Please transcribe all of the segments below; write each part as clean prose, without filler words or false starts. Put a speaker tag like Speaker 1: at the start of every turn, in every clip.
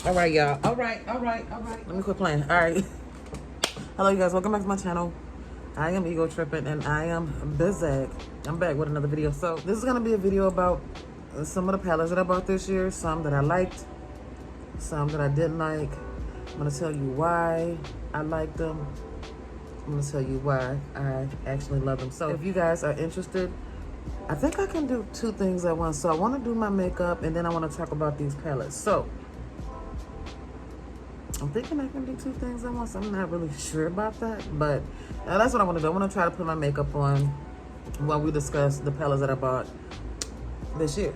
Speaker 1: All right, y'all. All right. Let me quit playing. All right. Hello, you guys. Welcome back to my channel. I am Ego Tripping, and I am Bizag. I'm back with another video. So this is gonna be a video about some of the palettes that I bought this year. Some that I liked, some that I didn't like. I'm gonna tell you why I liked them. I'm gonna tell you why I actually love them. So if you guys are interested, I think I can do two things at once. So I want to do my makeup, and then I want to talk about these palettes. So I'm thinking I can do two things at once. I'm not really sure about that, but that's what I want to do. I want to try to put my makeup on while we discuss the palettes that I bought this year,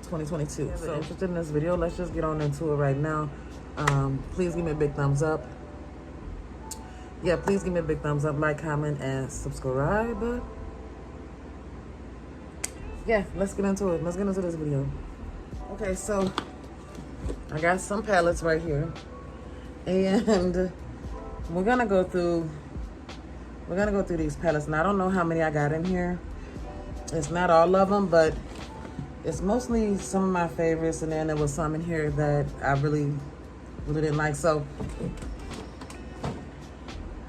Speaker 1: 2022. If you're interested in this video, let's just get on into it right now. Please give me a big thumbs up. Yeah, please give me a big thumbs up, like, comment, and subscribe. Yeah, let's get into it. Let's get into this video. Okay, so I got some palettes right here, and we're gonna go through these palettes. And I don't know how many I got in here. It's not all of them, but it's mostly some of my favorites, and then there was some in here that I really didn't like. So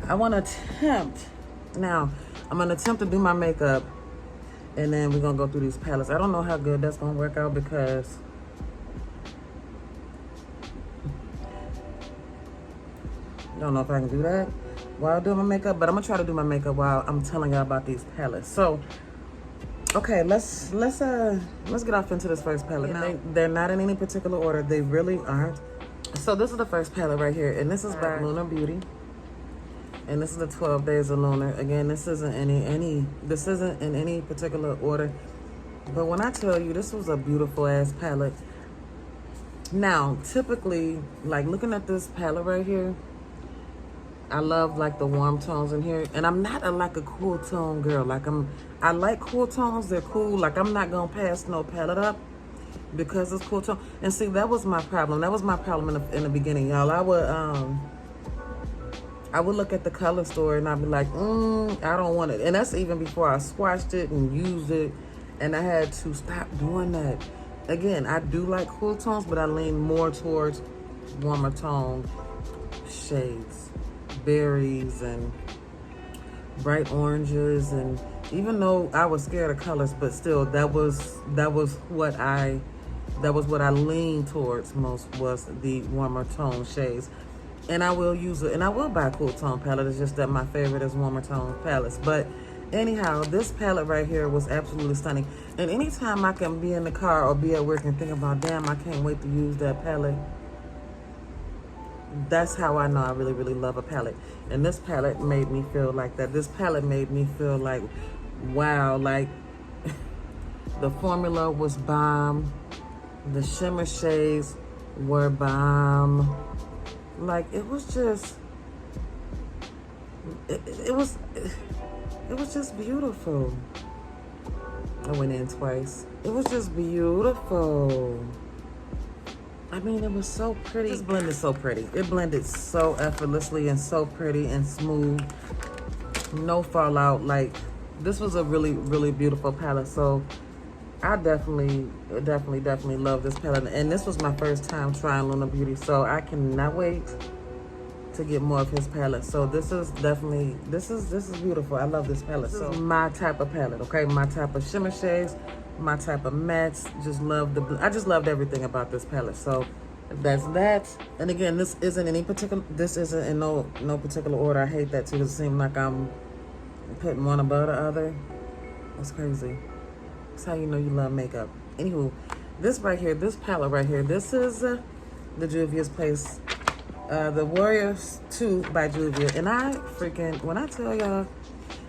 Speaker 1: I want to attempt, now I'm going to attempt to do my makeup, and then we're going to go through these palettes. I don't know how good that's going to work out, because I don't know if I can do that while doing my makeup, but I'm going to try to do my makeup while I'm telling y'all about these palettes. So, okay, let's get off into this first palette. Now, they're not in any particular order. They really aren't. So this is the first palette right here, and this is by Lunar Beauty. And this is the 12 Days of Lunar. Again, this isn't in any particular order. But when I tell you, this was a beautiful ass palette. Now, typically, like looking at this palette right here, I love like the warm tones in here. And I'm not like a cool tone girl. I like cool tones, they're cool. Like I'm not gonna pass no palette up because it's cool tone. And see, that was my problem. That was my problem in the beginning, y'all. I would look at the color store and I'd be like, I don't want it. And that's even before I swatched it and used it. And I had to stop doing that. Again, I do like cool tones, but I lean more towards warmer tone shades. Berries and bright oranges. And even though I was scared of colors, but still that was what I leaned towards most, was the warmer tone shades. And I will use it, and I will buy a cool tone palette. It's just that my favorite is warmer tone palettes. But anyhow, this palette right here was absolutely stunning. And anytime I can be in the car or be at work and think about, damn, I can't wait to use that palette, that's how I know I really, really love a palette. And this palette made me feel like that. This palette made me feel like, wow, like the formula was bomb. The shimmer shades were bomb. Like it was just, it was just beautiful. I went in twice. It was just beautiful. I mean, it was so pretty. It just blended so pretty. It blended so effortlessly and so pretty and smooth. No fallout. Like, this was a really, really beautiful palette. So I definitely love this palette. And this was my first time trying Lunar Beauty. So I cannot wait to get more of his palette. So this is definitely, this is beautiful. I love this palette. This is my type of palette, okay? My type of shimmer shades, my type of mattes. I just loved everything about this palette. So that's that. And again, this isn't in no particular order. I hate that too. It seems like I'm putting one above the other. That's crazy. That's how you know you love makeup. Anywho, this right here, this palette right here, this is the Juvia's Place, the Warriors 2 by Juvia. And when I tell y'all,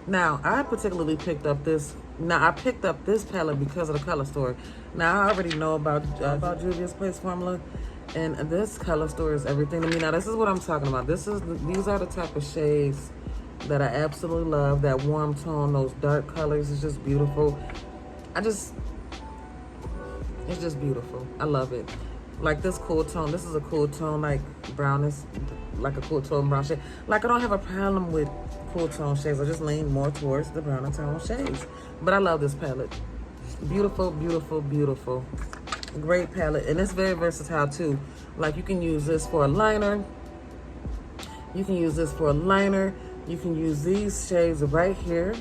Speaker 1: now I particularly picked up this. Now I picked up this palette because of the color store. Now I already know about Juvia's Place formula, and this color store is everything to me. Now this is what I'm talking about. These are the type of shades that I absolutely love. That warm tone, those dark colors is just beautiful. It's just beautiful. I love it. Like this cool tone. This is a cool tone, like brownish, like a cool tone brown shade. Like I don't have a problem with cool tone shades. I just lean more towards the browner tone shades. But I love this palette. Beautiful, beautiful, beautiful. Great palette, and it's very versatile too. Like, you can use this for a liner. You can use this for a liner. You can use these shades right here.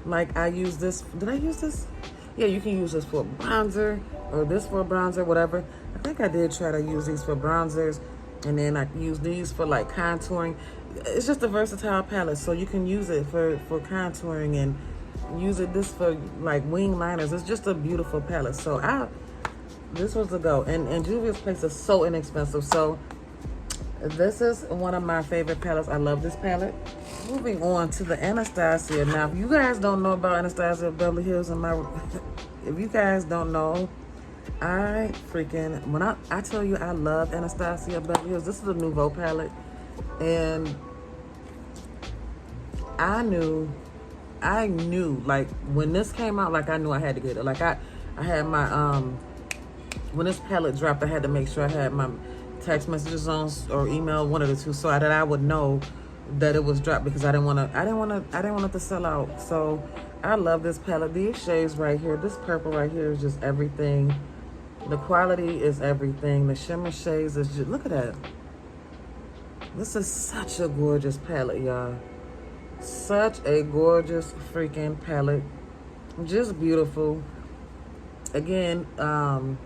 Speaker 1: Like, I use this. Did I use this? Yeah, you can use this for a bronzer, or this for a bronzer, whatever. I think I did try to use these for bronzers, and then I use these for like contouring. It's just a versatile palette, so you can use it for contouring and use this for like wing liners. It's just a beautiful palette. So this was the go. And Juvia's Place is so inexpensive. So this is one of my favorite palettes. I love this palette. Moving on to the Anastasia. Now, if you guys don't know about Anastasia Beverly Hills, if you guys don't know, I freaking, when I tell you I love Anastasia Beverly Hills, this is a Nouveau palette. And I knew, like, when this came out, like, I knew I had to get it. Like, I had my, when this palette dropped, I had to make sure I had my text messages on or email, one of the two, so that I would know that it was dropped, because I didn't want it to sell out. So I love this palette. These shades right here, this purple right here is just everything. The quality is everything. The shimmer shades is just, look at that. This is such a gorgeous palette, y'all. Such a gorgeous freaking palette. Just beautiful. Again, the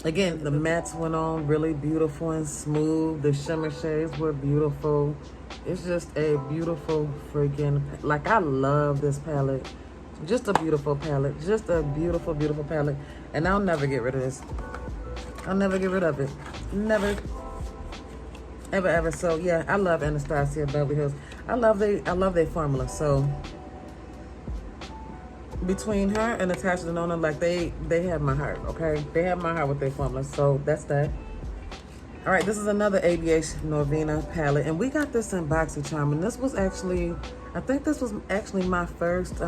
Speaker 1: mattes went on really beautiful and smooth. The shimmer shades were beautiful. It's just a beautiful freaking, like, I love this palette. Just a beautiful palette. Just a beautiful, beautiful palette. And I'll never get rid of this. I'll never get rid of it. Never. Ever, ever. So yeah, I love Anastasia Beverly Hills. I love their formula. So between her and Natasha Denona, like, they have my heart, okay? They have my heart with their formula. So that's that. All right, this is another ABH Norvina palette, and we got this in BoxyCharm, and this was actually, I think this was actually my first, but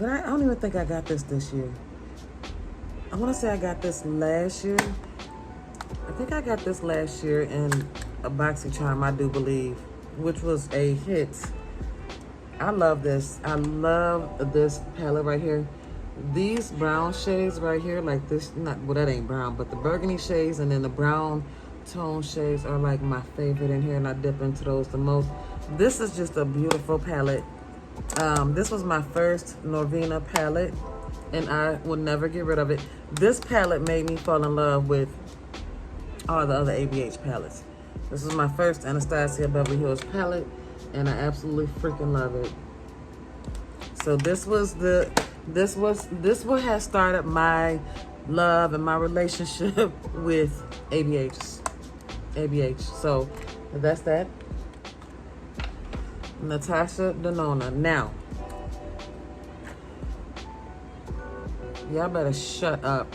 Speaker 1: I don't even think I got this year. I want to say I got this last year. I think I got this last year in a BoxyCharm, I do believe, which was a hit. I love this. I love this palette right here. These brown shades right here, like this, well, that ain't brown, but the burgundy shades and then the brown tone shades are like my favorite in here, and I dip into those the most. This is just a beautiful palette. This was my first Norvina palette, and I will never get rid of it. This palette made me fall in love with all the other ABH palettes. This is my first Anastasia Beverly Hills palette, and I absolutely freaking love it. So this what has started my love and my relationship with ABH. So that's that. Natasha Denona. Now, y'all better shut up.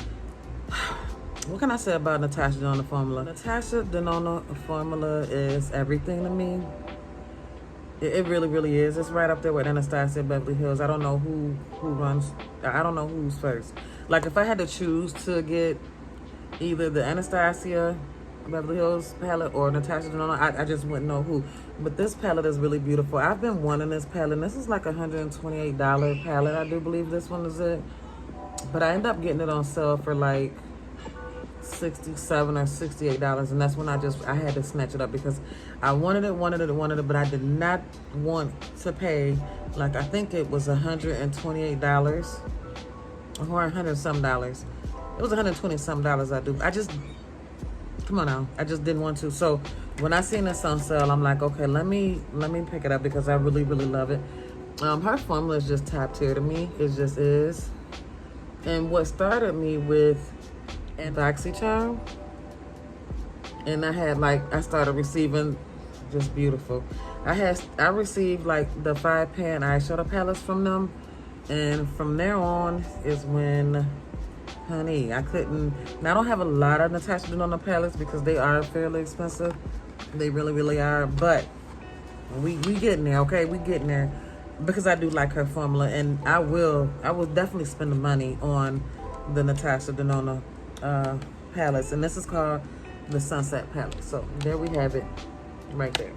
Speaker 1: What can I say about Natasha Denona formula? Natasha Denona formula is everything to me. It really, really is. It's right up there with Anastasia Beverly Hills. I don't know who runs. I don't know who's first. Like, if I had to choose to get either the Anastasia Beverly Hills palette or Natasha Denona, I just wouldn't know who. But this palette is really beautiful. I've been wanting this palette. And this is like a $128 palette. I do believe this one is it. But I ended up getting it on sale for like $67 or $68, and that's when I had to snatch it up, because I wanted it, but I did not want to pay, like, I think it was $128 or $100 some dollars. It was $120 some dollars. Come on now, I just didn't want to. So when I seen this on sale, I'm like, okay, let me pick it up, because I really, really love it. Her formula is just top tier to me. It just is. And what started me with BoxyCharm, and I started receiving just beautiful. I received like the 5-pan eyeshadow palettes from them, and from there on is when, honey, I don't have a lot of Natasha Denona palettes because they are fairly expensive. They really, really are, but we getting there, okay? We getting there, because I do like her formula, and I will definitely spend the money on the Natasha Denona palettes, and this is called the Sunset palette. So there we have it right there.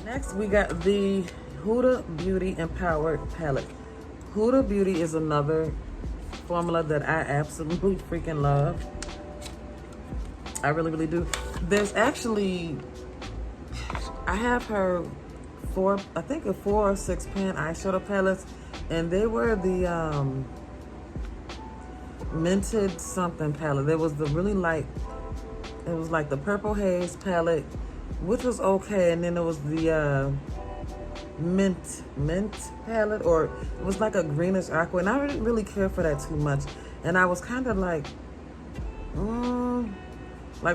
Speaker 1: Next, we got the Huda Beauty Empowered palette. Huda Beauty is another formula that I absolutely freaking love. I really, really do. There's actually, I have her I think a 4 or 6 pan eyeshadow palettes, and they were the minted something palette. There was the really light, it was like the purple haze palette, which was okay, and then there was the mint palette, or it was like a greenish aqua, and I didn't really care for that too much, and I was kind of like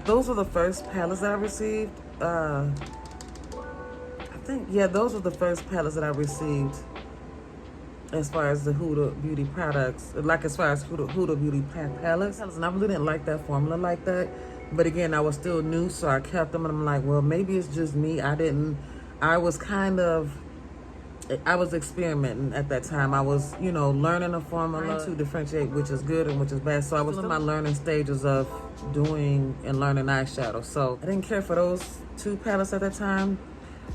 Speaker 1: those were the first palettes that I received. I think, yeah, those were the first palettes that I received as far as the Huda Beauty products, like as far as Huda Beauty palettes. And I really didn't like that formula like that, but again, I was still new, so I kept them, and I'm like, well, maybe it's just me. I was experimenting at that time. I was, you know, learning a formula to differentiate which is good and which is bad. So I was still in my learning stages of doing and learning eyeshadow. So I didn't care for those 2 palettes at that time.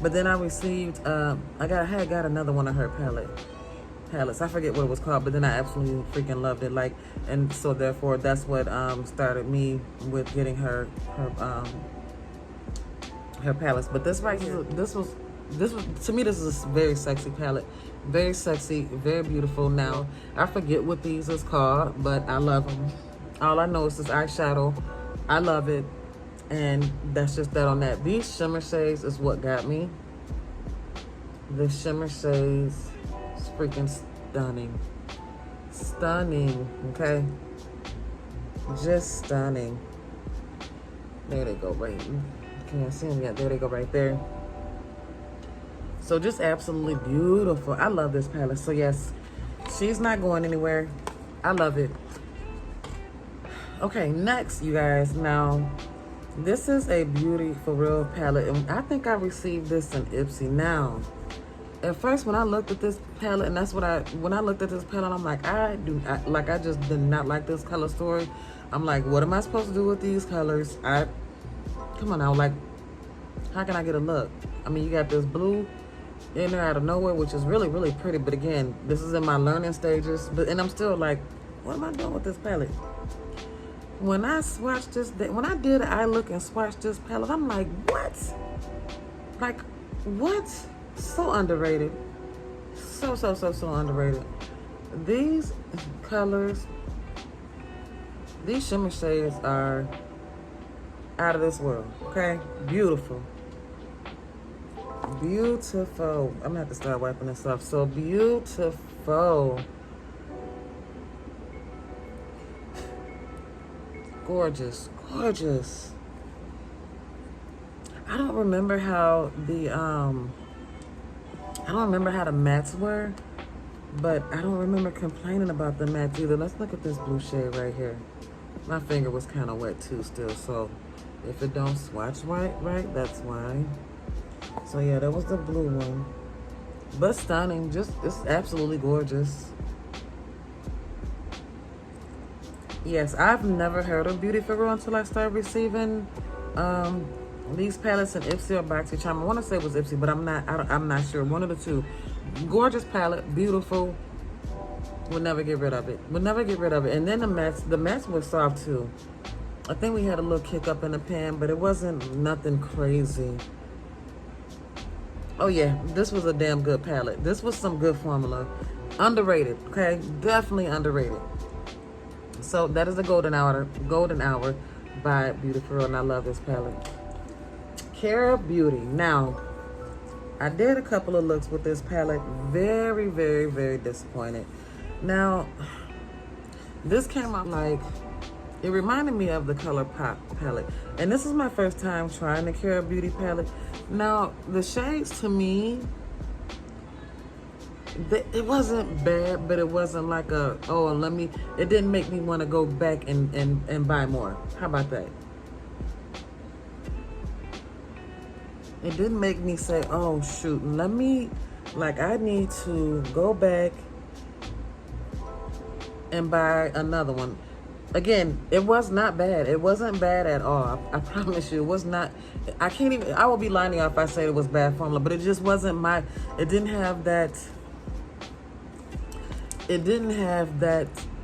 Speaker 1: But then I received, I had got another one of her palettes. I forget what it was called, but then I absolutely freaking loved it. Like, and so therefore that's what started me with getting her palettes. But this right here, this was to me, this is a very sexy palette. Very sexy, very beautiful. Now, I forget what these is called, but I love them. All I know is this eyeshadow. I love it. And that's just that on that. These shimmer shades is what got me. The shimmer shades is freaking stunning. Stunning, okay? Just stunning. There they go, right. Can't see them yet. There they go right there. So just absolutely beautiful. I love this palette. So yes, she's not going anywhere. I love it. Okay, next, you guys. Now, this is a Beauty For Real palette, and I think I received this in Ipsy. Now, at first when I looked at this palette, and that's what when I looked at this palette, I'm like, I just did not like this color story. I'm like, what am I supposed to do with these colors? Come on now, like, how can I get a look? I mean, you got this blue in there out of nowhere, which is really, really pretty. But again, this is in my learning stages. And I'm still like, what am I doing with this palette? When I swatched this, when I did eye look and swatched this palette, I'm like, what? Like, what? So underrated. So underrated. These colors, these shimmer shades are out of this world, okay? Beautiful. Beautiful. I'm gonna have to start wiping this off. So beautiful. Gorgeous, gorgeous. I don't remember how the mattes were, but I don't remember complaining about the mattes either. Let's look at this blue shade right here. My finger was kind of wet too still, so if it don't swatch right, that's why. So yeah, that was the blue one. But stunning, just, it's absolutely gorgeous. Yes, I've never heard of Beauty For Real until I started receiving these palettes in Ipsy or BoxyCharm. I want to say it was Ipsy, but I'm not sure. One of the two. Gorgeous palette, beautiful. We'll never get rid of it. We'll never get rid of it. And then the mattes were soft too. I think we had a little kick up in the pan, but it wasn't nothing crazy. Oh yeah, this was a damn good palette. This was some good formula. Underrated, okay? Definitely underrated. So that is the Golden Hour by Beauty For Real, and I love this palette. Cara Beauty. Now, I did a couple of looks with this palette. Very, very, very disappointed. Now, this came out like, it reminded me of the Color Pop palette. And this is my first time trying the Cara Beauty palette. Now, the shades to me, it wasn't bad, but it wasn't like a, it didn't make me want to go back and buy more. How about that? It didn't make me say, oh shoot, I need to go back and buy another one. Again, it was not bad. It wasn't bad at all. I promise you, it was not. I will be lying if I say it was bad formula, but it just wasn't it didn't have that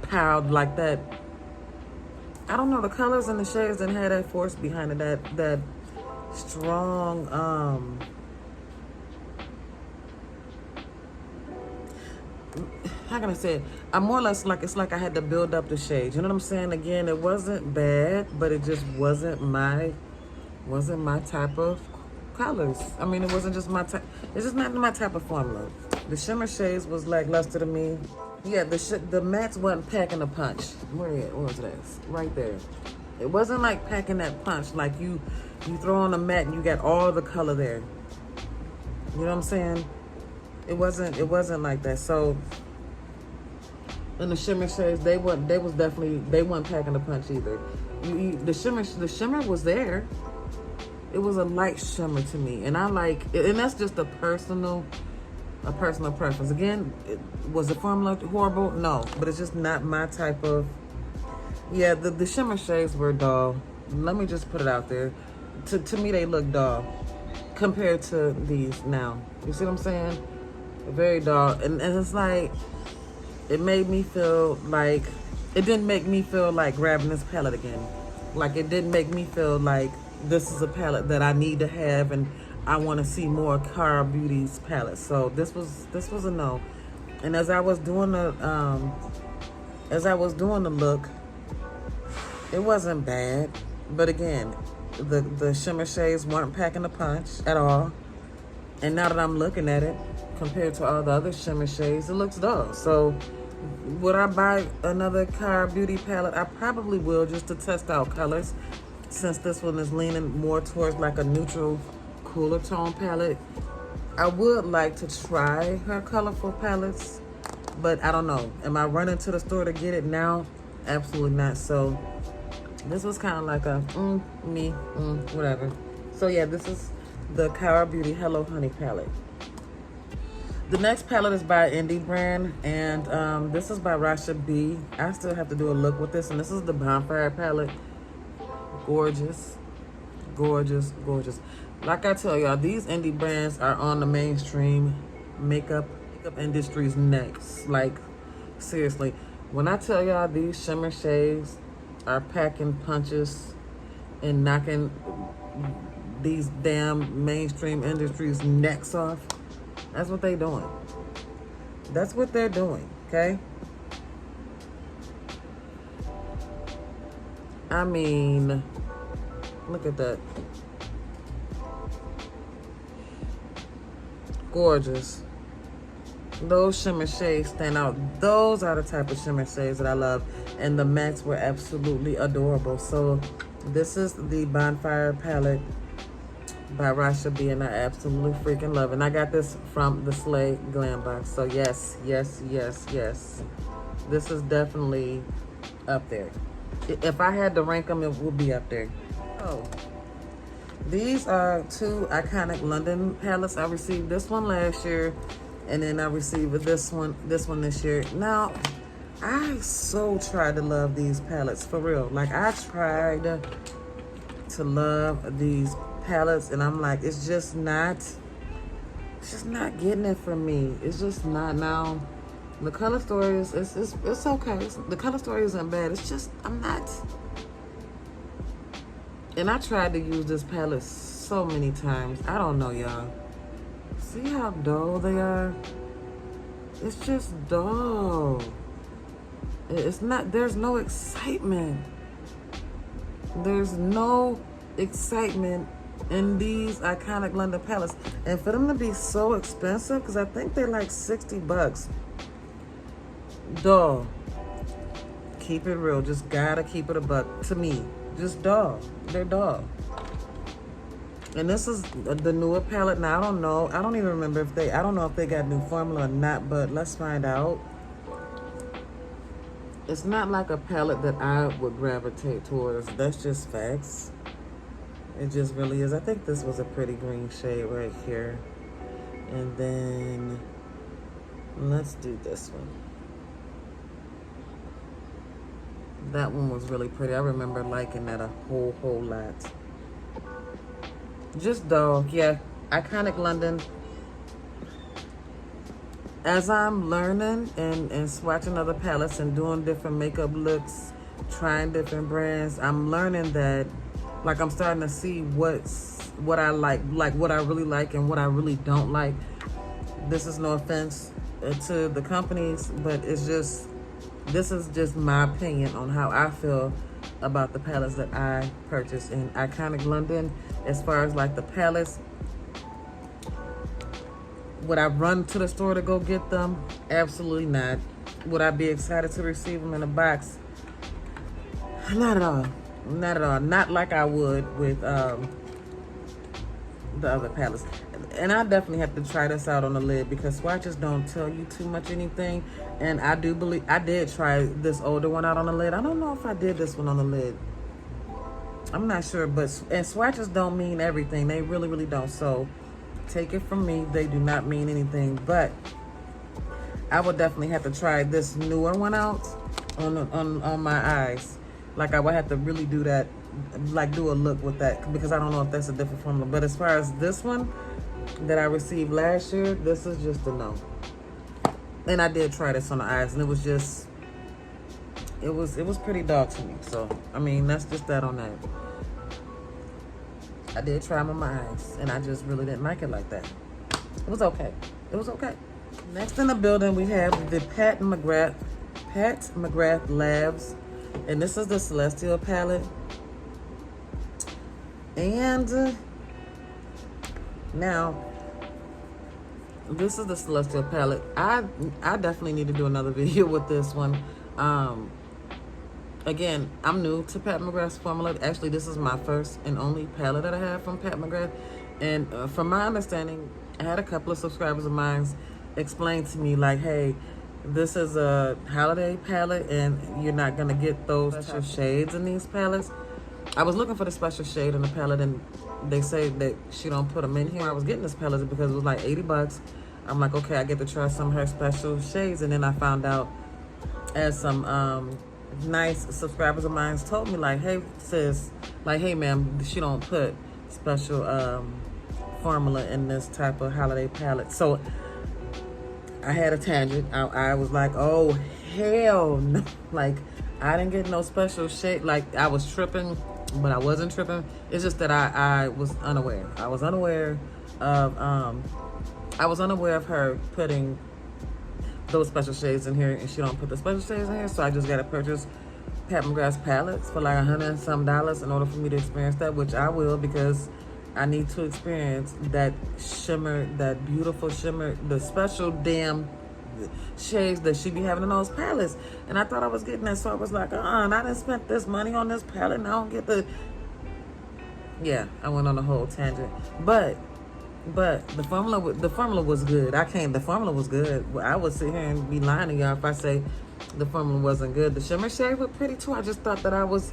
Speaker 1: piled like that. I don't know, the colors and the shades didn't have that force behind it, that strong, how can I say it? I'm more or less like, it's like I had to build up the shades. You know what I'm saying? Again, it wasn't bad, but it just wasn't my type of colors. I mean, it wasn't just my type. It's just not my type of formula. The shimmer shades was lackluster to me. Yeah, the mattes wasn't packing a punch. Where was it? Right there. It wasn't like packing that punch. Like you throw on a matte and you got all the color there. You know what I'm saying? It wasn't like that. So, and the shimmer shades, they weren't packing a punch either. The shimmer was there. It was a light shimmer to me, and I like, and that's just a personal preference. Again, was the formula horrible? No, but it's just not my type of. Yeah, the shimmer shades were dull. Let me just put it out there. To me, they look dull compared to these now. You see what I'm saying? Very dull, and it's like, it made me feel like, it didn't make me feel like grabbing this palette again. Like, it didn't make me feel like this is a palette that I need to have, and I want to see more Cara Beauty's palettes. So this was a no. And as I was doing the look, it wasn't bad, but again, the shimmer shades weren't packing a punch at all. And now that I'm looking at it, compared to all the other shimmer shades, it looks dull. So would I buy another Cara Beauty palette? I probably will, just to test out colors, since this one is leaning more towards like a neutral, cooler tone palette. I would like to try her colorful palettes, but I don't know. Am I running to the store to get it now? Absolutely not. So this was kind of like a whatever. So yeah, this is the Cara Beauty Hello Honey palette. The next palette is by Indie brand, and this is by Rasha B. I still have to do a look with this, and this is the Bonfire palette. Gorgeous, gorgeous, gorgeous. Like I tell y'all, these indie brands are on the mainstream makeup industry's necks. Like, seriously, when I tell y'all these shimmer shades are packing punches and knocking these damn mainstream industry's necks off, that's what they doing. That's what they're doing, okay? I mean, look at that. Gorgeous. Those shimmer shades stand out. Those are the type of shimmer shades that I love. And the mattes were absolutely adorable. So this is the Bonfire palette by Rasha B, and I absolutely freaking love it. And I got this from the Slay Glam Box. So yes, yes, yes, yes. This is definitely up there. If I had to rank them, it would be up there. Oh, these are two iconic London palettes. I received this one last year, and then I received this one this year. Now, I so tried to love these palettes, for real. Like, I tried to love these palettes, and I'm like, it's just not getting it for me. It's just not. Now, the color story is, it's okay. The color story isn't bad. It's just, I'm not. And I tried to use this palette so many times. I don't know, y'all. See how dull they are? It's just dull. It's not, there's no excitement. There's no excitement in these iconic London palettes. And for them to be so expensive, because I think they're like $60. Dull. Keep it real. Just gotta keep it a buck. To me, just dull. They're dull. And this is the newer palette. Now, I don't know. I don't even remember I don't know if they got new formula or not, but let's find out. It's not like a palette that I would gravitate towards. That's just facts. It just really is. I think this was a pretty green shade right here. And then let's do this one. That one was really pretty. I remember liking that a whole lot. Just dull. Yeah. Iconic London. as I'm learning and swatching other palettes and doing different makeup looks, trying different brands, I'm learning that, like, I'm starting to see what I like what I really like and what I really don't like. This is no offense to the companies, but it's just, this is just my opinion on how I feel about the palettes that I purchase in Iconic London. As far as like the palettes, would I run to the store to go get them? Absolutely not. Would I be excited to receive them in a box? Not at all. Not at all. Not like I would with the other palettes. And I definitely have to try this out on the lid because swatches don't tell you too much anything. And I do believe I did try this older one out on the lid. I don't know if I did this one on the lid. I'm not sure, and swatches don't mean everything. They really, really don't. So take it from me, they do not mean anything. But I would definitely have to try this newer one out on my eyes. Like I would have to really do that, like do a look with that, because I don't know if that's a different formula. But as far as this one that I received last year, this is just a no. And I did try this on the eyes, and it was just, it was pretty dark to me. So I mean, that's just that on that. I did try them on my eyes, and I just really didn't like it like that. It was okay. It was okay. Next in the building, we have the Pat McGrath Labs, and this is the Celestial palette. And now, this is the Celestial palette. I definitely need to do another video with this one. Again, I'm new to Pat McGrath's formula. Actually, this is my first and only palette that I have from Pat McGrath. And from my understanding, I had a couple of subscribers of mine explain to me, like, hey, this is a holiday palette and you're not going to get those special shades in these palettes. I was looking for the special shade in the palette, and they say that she don't put them in here. I was getting this palette because it was like 80 bucks. I'm like, okay, I get to try some of her special shades. And then I found out, as some nice subscribers of mine told me, like, hey sis, like, hey ma'am, she don't put special formula in this type of holiday palette. So I had a tangent. I was like, oh hell no. Like, I didn't get no special shade. Like, I was tripping, but I wasn't tripping. It's just that I was unaware. I was unaware of her putting those special shades in here, and she don't put the special shades in here. So I just got to purchase Pat McGrath's palettes for like $100 and some in order for me to experience that, which I will, because I need to experience that shimmer, that beautiful shimmer, the special damn shades that she be having in those palettes. And I thought I was getting that, so I was like, and I done spent this money on this palette, and I don't get the... Yeah, I went on a whole tangent. But the formula was good. The formula was good. I would sit here and be lying to y'all if I say the formula wasn't good. The shimmer shade was pretty too. I just thought that I was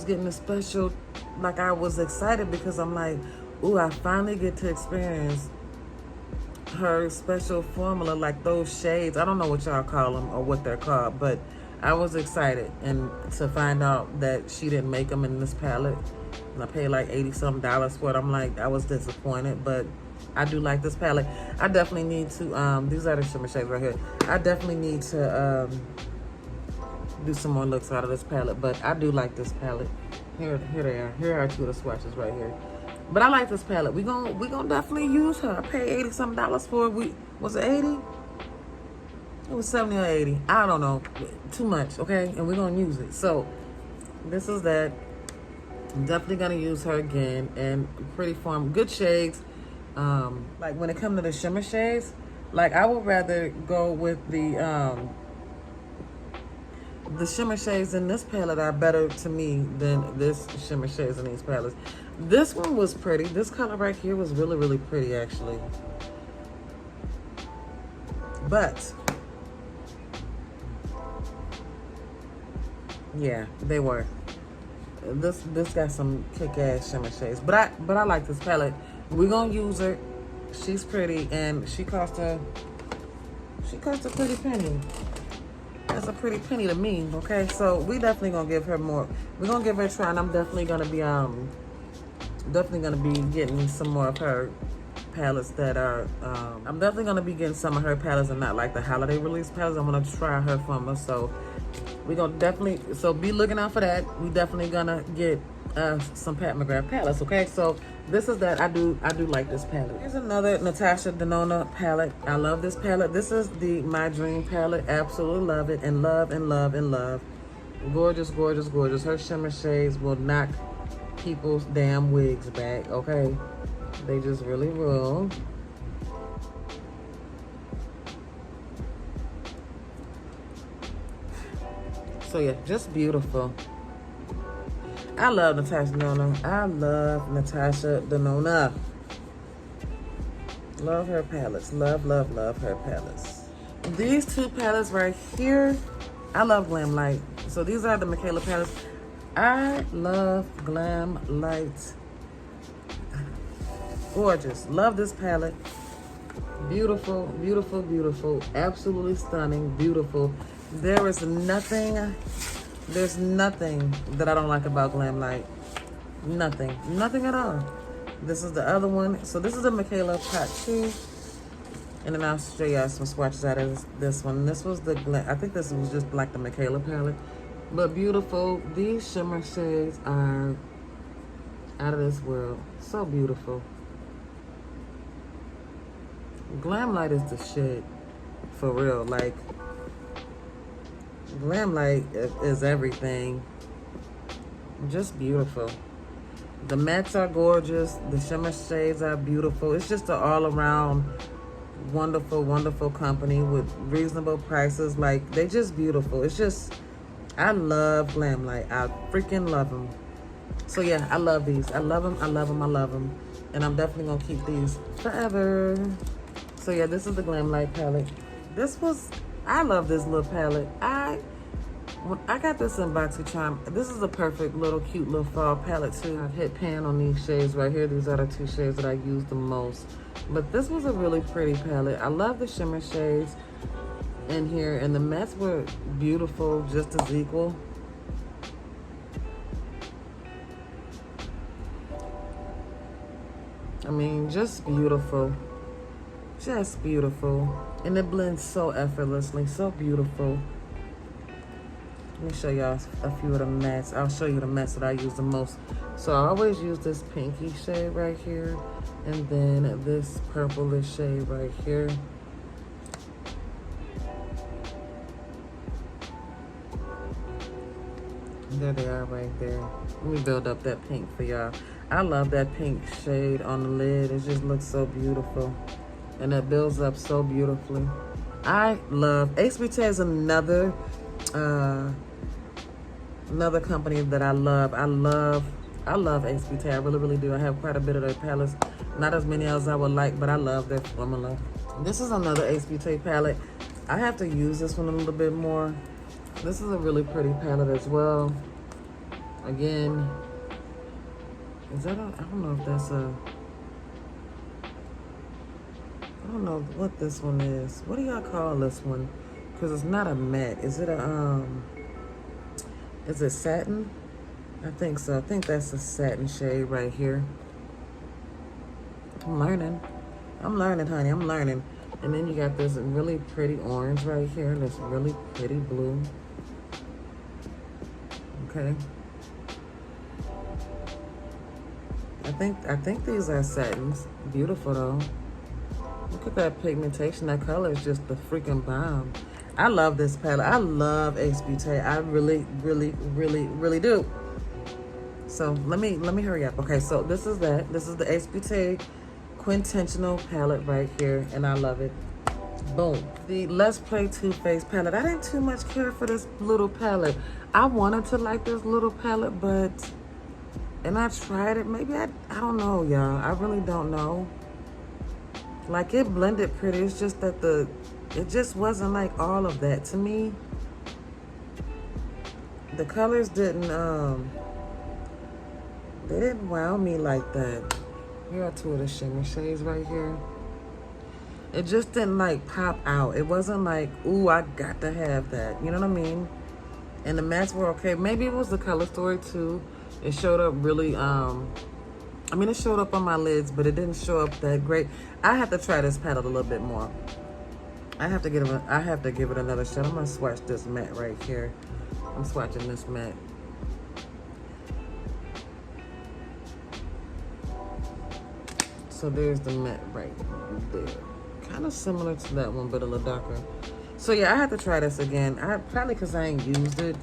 Speaker 1: getting a special, like, I was excited because I'm like, ooh, I finally get to experience her special formula, like those shades. I don't know what y'all call them or what they're called, but I was excited and to find out that she didn't make them in this palette. And I paid like $80-some for it. I'm like, I was disappointed, but I do like this palette. I definitely need to, these are the shimmer shades right here. I definitely need to do some more looks out of this palette, but I do like this palette. Here they are. Here are two of the swatches right here. But I like this palette. We gonna definitely use her. I paid $80-some for it. Was it 80? It was 70 or 80. I don't know. Too much, okay? And we're gonna use it. So this is that. I'm definitely gonna use her again, and pretty good shades. Like, when it comes to the shimmer shades, like, I would rather go with the shimmer shades in this palette are better to me than this shimmer shades in these palettes. This one was pretty. This color right here was really, really pretty, actually. But yeah, they were. This got some kick-ass shimmer shades, but I like this palette. We're gonna use her. She's pretty, and she cost a pretty penny. That's a pretty penny to me. Okay, so we definitely gonna give her more. We're gonna give her a try, and I'm definitely gonna be getting some more of her palettes that are, I'm definitely going to be getting some of her palettes and not like the holiday release palettes. I'm going to try her from her. So we're going to definitely, so be looking out for that. We definitely going to get some Pat McGrath palettes, okay? So this is that. I do like this palette. Here's another Natasha Denona palette. I love this palette. This is the My Dream palette. Absolutely love it, and love and love and love. Gorgeous, gorgeous, gorgeous. Her shimmer shades will knock people's damn wigs back, okay? They just really will. So yeah, just beautiful. I love Natasha Denona. I love Natasha Denona. Love her palettes. Love, love, love her palettes. These two palettes right here, I love Glam Light. So these are the Michaela palettes. I love Glam Light. Gorgeous. Love this palette. Beautiful, beautiful, beautiful. Absolutely stunning. Beautiful. There's nothing that I don't like about Glam Light. Nothing. Nothing at all. This is the other one. So this is the Michaela Pot 2. And then I'll show you some swatches out of this one. This was the Glam. I think this was just like the Michaela palette. But beautiful. These shimmer shades are out of this world. So beautiful. Glam Light is the shit. For real. Like, Glam Light is everything. Just beautiful. The mattes are gorgeous. The shimmer shades are beautiful. It's just an all-around wonderful, wonderful company with reasonable prices. Like, they just beautiful. It's just, I love Glam Light. I freaking love them. So yeah, I love these. I love them. I love them. I love them. And I'm definitely gonna keep these forever. So yeah, this is the Glam Light palette. I love this little palette. When I got this in BoxyCharm. This is a perfect little cute little fall palette too. I've hit pan on these shades right here. These are the two shades that I use the most. But this was a really pretty palette. I love the shimmer shades in here, and the mattes were beautiful, just as equal. I mean, just beautiful. Just beautiful. And it blends so effortlessly, so beautiful. Let me show y'all a few of the mattes. I'll show you the mattes that I use the most. So I always use this pinky shade right here, and then this purplish shade right here. There they are right there. Let me build up that pink for y'all. I love that pink shade on the lid. It just looks so beautiful. And it builds up so beautifully. I love, Ace Beauté is another company that I love. I love Ace Beauté. I really, really do. I have quite a bit of their palettes. Not as many as I would like, but I love their formula. This is another Ace Beauté palette. I have to use this one a little bit more. This is a really pretty palette as well. Again, I don't know if that's I don't know what this one is. What do y'all call this one? Because it's not a matte. Is it is it satin? I think so. I think that's a satin shade right here. I'm learning, honey. I'm learning. And then you got this really pretty orange right here. This really pretty blue. Okay. I think these are satins. Beautiful though. Look at that pigmentation. That color is just the freaking bomb. I love this palette. I love Ace Beauté. I really, really, really, really do. So let me hurry up. Okay, so this is that. This is the Ace Beauté Quintentional palette right here, and I love it. Boom. The Let's Play Too Faced palette. I didn't too much care for this little palette. I wanted to like this little palette, and I tried it. Maybe I don't know, y'all. I really don't know. Like, it blended pretty. It's just that it just wasn't like all of that to me. The colors didn't, they didn't wow me like that. Here are two of the shimmer shades right here. It just didn't like pop out. It wasn't like, ooh, I got to have that. You know what I mean? And the mattes were okay. Maybe it was the color story too. It showed up really I mean, it showed up on my lids, but it didn't show up that great. I have to try this palette a little bit more. I have to give it another shot. I'm gonna swatch this matte right here. I'm swatching this matte. So there's the matte right there. Kind of similar to that one, but a little darker. So yeah, I have to try this again. Probably because I ain't used it,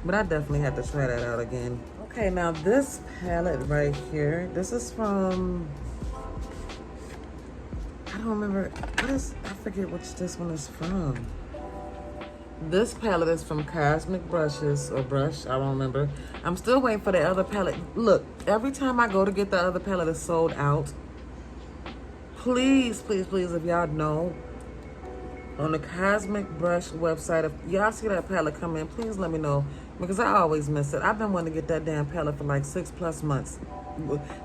Speaker 1: but I definitely have to try that out again. Okay, now this palette right here, this is from, I don't remember, I forget which this one is from. This palette is from Cosmic Brushes, or Brush, I don't remember. I'm still waiting for the other palette. Look, every time I go to get the other palette, it's sold out. Please, please, please, if y'all know, on the Cosmic Brush website, if y'all see that palette come in, please let me know, because I always miss it. I've been wanting to get that damn palette for like 6+ months.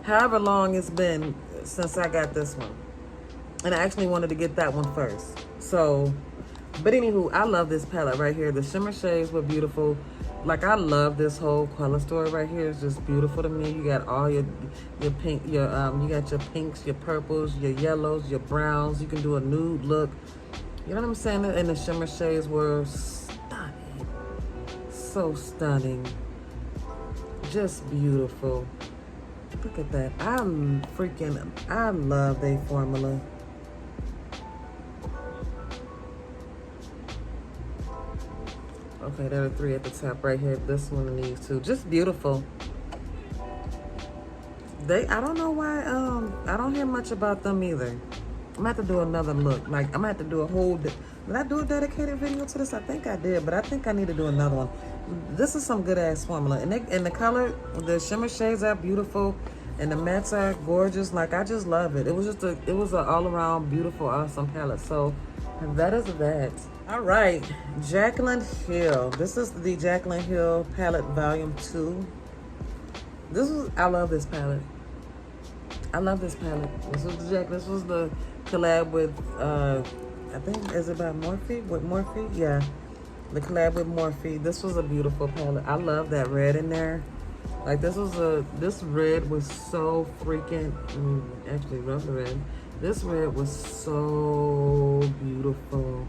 Speaker 1: However long it's been since I got this one. And I actually wanted to get that one first. So, but anywho, I love this palette right here. The shimmer shades were beautiful. Like, I love this whole color story right here. It's just beautiful to me. You got all your pink, you got your pinks, your purples, your yellows, your browns. You can do a nude look. You know what I'm saying? And the shimmer shades were stunning. So stunning. Just beautiful. Look at that. I love their formula. Okay, there are 3 at the top right here. This one and these 2. Just beautiful. I don't know why, I don't hear much about them either. I'm gonna have to do another look. Like, I'm gonna have to do a whole, did I do a dedicated video to this? I think I did, but I think I need to do another one. This is some good ass formula. And the color, the shimmer shades are beautiful, and the mattes are gorgeous. Like, I just love it. It was just it was an all around beautiful, awesome palette. So that is that. All right, Jaclyn Hill. This is the Jaclyn Hill palette volume 2. I love this palette. I love this palette. This was the collab with, I think, is it by Morphe? With Morphe? Yeah. The collab with Morphe. This was a beautiful palette. I love that red in there. Like, this red was so freaking, actually, rubber red. This red was so beautiful.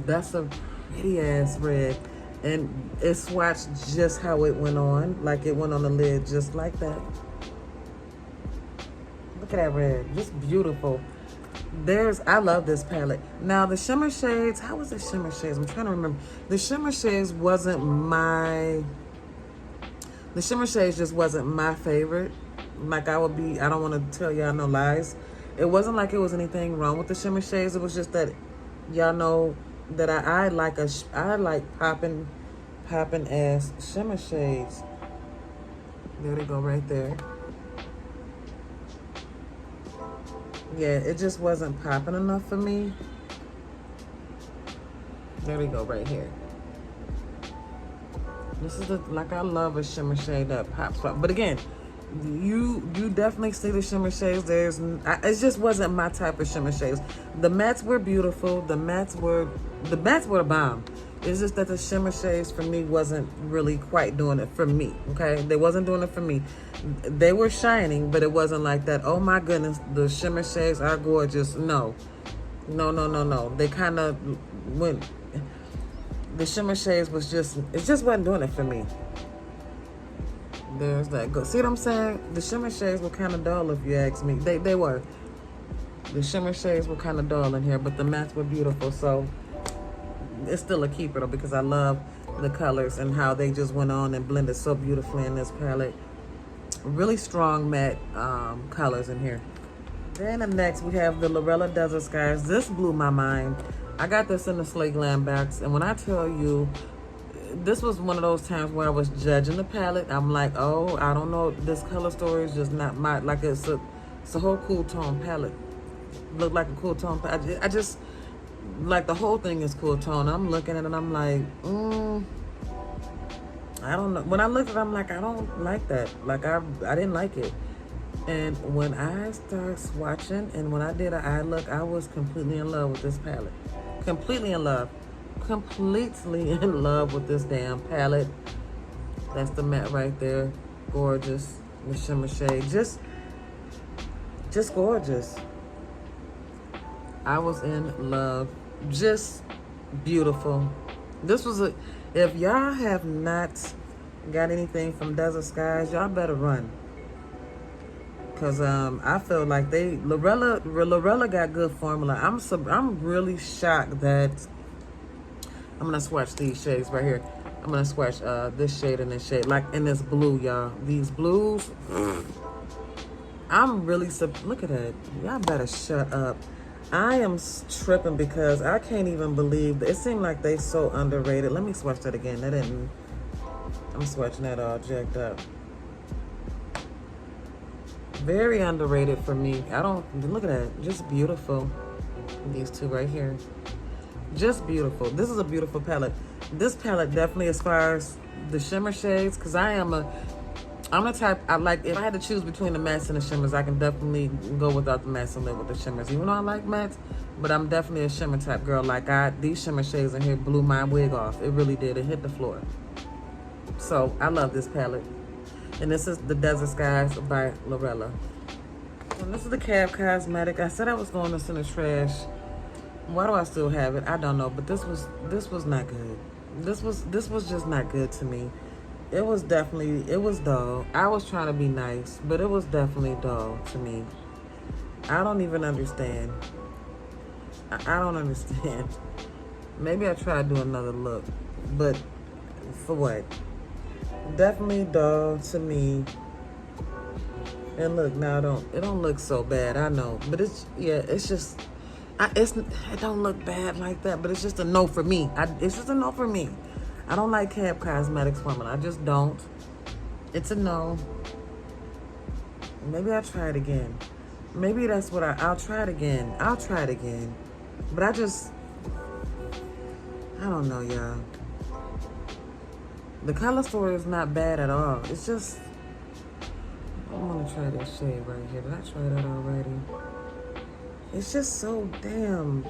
Speaker 1: That's a pretty ass red. And it swatched just how it went on. Like, it went on the lid just like that. Look at that red. Just beautiful. I love this palette. Now, the shimmer shades, how was the shimmer shades? I'm trying to remember. The shimmer shades just wasn't my favorite. Like, I don't want to tell y'all no lies. It wasn't like it was anything wrong with the shimmer shades. It was just that y'all know that I like popping ass shimmer shades. There they go right there. Yeah, it just wasn't popping enough for me. There we go right here. This is I love a shimmer shade that pops up. But again, you definitely see the shimmer shades. It just wasn't my type of shimmer shades. The mattes were beautiful. The mattes were a bomb. It's just that the shimmer shades for me wasn't really quite doing it for me, okay? They wasn't doing it for me. They were shining, but it wasn't like that, oh my goodness, the shimmer shades are gorgeous. No. They kind of went, the shimmer shades it just wasn't doing it for me. There's that. See what I'm saying? The shimmer shades were kind of dull if you ask me. They were. The shimmer shades were kind of dull in here, but the mattes were beautiful, so it's still a keeper though, because I love the colors and how they just went on and blended so beautifully in this palette. Really strong matte colors in here. Then next we have the Lorella Desert Skies. This blew my mind. I got this in the Slay Glam box, and when I tell you, this was one of those times where I was judging the palette. I'm like, oh, I don't know, this color story is just not my, like, it's a whole cool tone palette. Look like a cool tone palette. I just like, the whole thing is cool tone. I'm looking at it and I'm like, I don't know. When I looked at it, I'm like, I don't like that. Like, I didn't like it. And when I started swatching and when I did an eye look, I was completely in love with this palette. Completely in love. Completely in love with this damn palette. That's the matte right there. Gorgeous. The shimmer shade. Just gorgeous. I was in love. Just beautiful. This was a, if y'all have not got anything from Desert Skies, y'all better run. Cause I feel like Lorella got good formula. I'm really shocked that I'm gonna swatch these shades right here. I'm gonna swatch this shade and this shade, like in this blue, y'all. These blues. I'm really look at that. Y'all better shut up. I am tripping because I can't even believe it seemed like they so underrated. Let me swatch that again. That didn't. I'm swatching that all jacked up. Very underrated for me. I don't look at that. Just beautiful. These two right here. Just beautiful. This is a beautiful palette. This palette definitely, as far as the shimmer shades, because I'm the type, I like, if I had to choose between the mattes and the shimmers, I can definitely go without the mattes and live with the shimmers. Even though I like mattes, but I'm definitely a shimmer type girl. Like these shimmer shades in here blew my wig off. It really did. It hit the floor. So I love this palette. And this is the Desert Skies by Lorella. And this is the Cab Cosmetic. I said I was going to this in the trash. Why do I still have it? I don't know. But this was not good. This was just not good to me. It was dull. I was trying to be nice, but it was definitely dull to me. I don't even understand. I don't understand. Maybe I try to do another look, but for what? Definitely dull to me. And look, now it don't look so bad. I know, but it don't look bad like that. But it's just a no for me. It's just a no for me. I don't like Cab Cosmetics formula. I just don't. It's a no. Maybe I'll try it again. Maybe that's what I'll try it again. I'll try it again. But I don't know, y'all. The color story is not bad at all. It's just, I want to try this shade right here. Did I try that already? It's just so damn.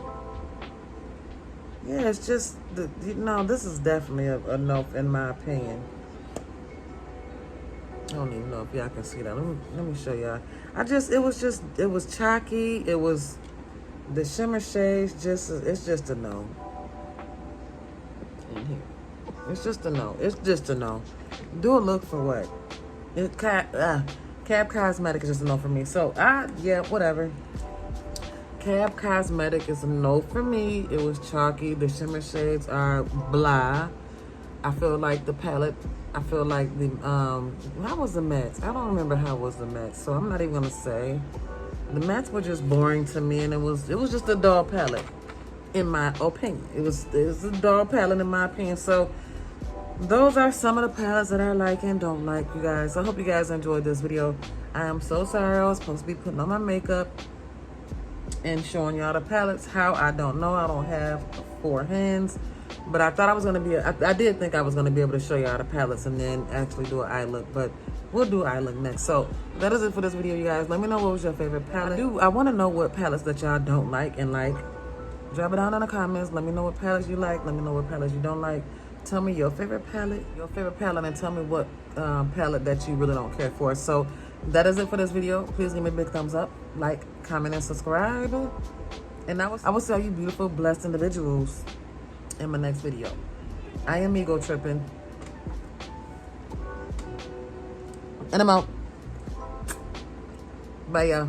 Speaker 1: Yeah, it's just, this is definitely a no in my opinion. I don't even know if y'all can see that. Let me show y'all. It was chalky. It was, the shimmer shades, it's just a no. In here. It's just a no. It's just a no. Do a look for what? Cab Cosmetic is just a no for me. So, yeah, whatever. Cab Cosmetic is a no for me. It was chalky. The shimmer shades are blah. I feel like the palette, how was the mattes? I don't remember how was the mattes, so I'm not even gonna say. The mattes were just boring to me, and it was just a dull palette, in my opinion. It was a dull palette in my opinion. So those are some of the palettes that I like and don't like, you guys. I hope you guys enjoyed this video. I am so sorry. I was supposed to be putting on my makeup and showing y'all the palettes. How, I don't know. I don't have 4 hands. But I thought I was going to be, I did think I was going to be able to show y'all the palettes and then actually do an eye look. But we'll do eye look next. So that is it for this video, you guys. Let me know what was your favorite palette. I want to know what palettes that y'all don't like and like. Drop it down in the comments. Let me know what palettes you like. Let me know what palettes you don't like. Tell me your favorite palette, and tell me what palette that you really don't care for. So that is it for this video. Please give me a big thumbs up, like, comment, and subscribe. And I will see all you beautiful, blessed individuals in my next video. I am ego tripping. And I'm out. Bye, y'all.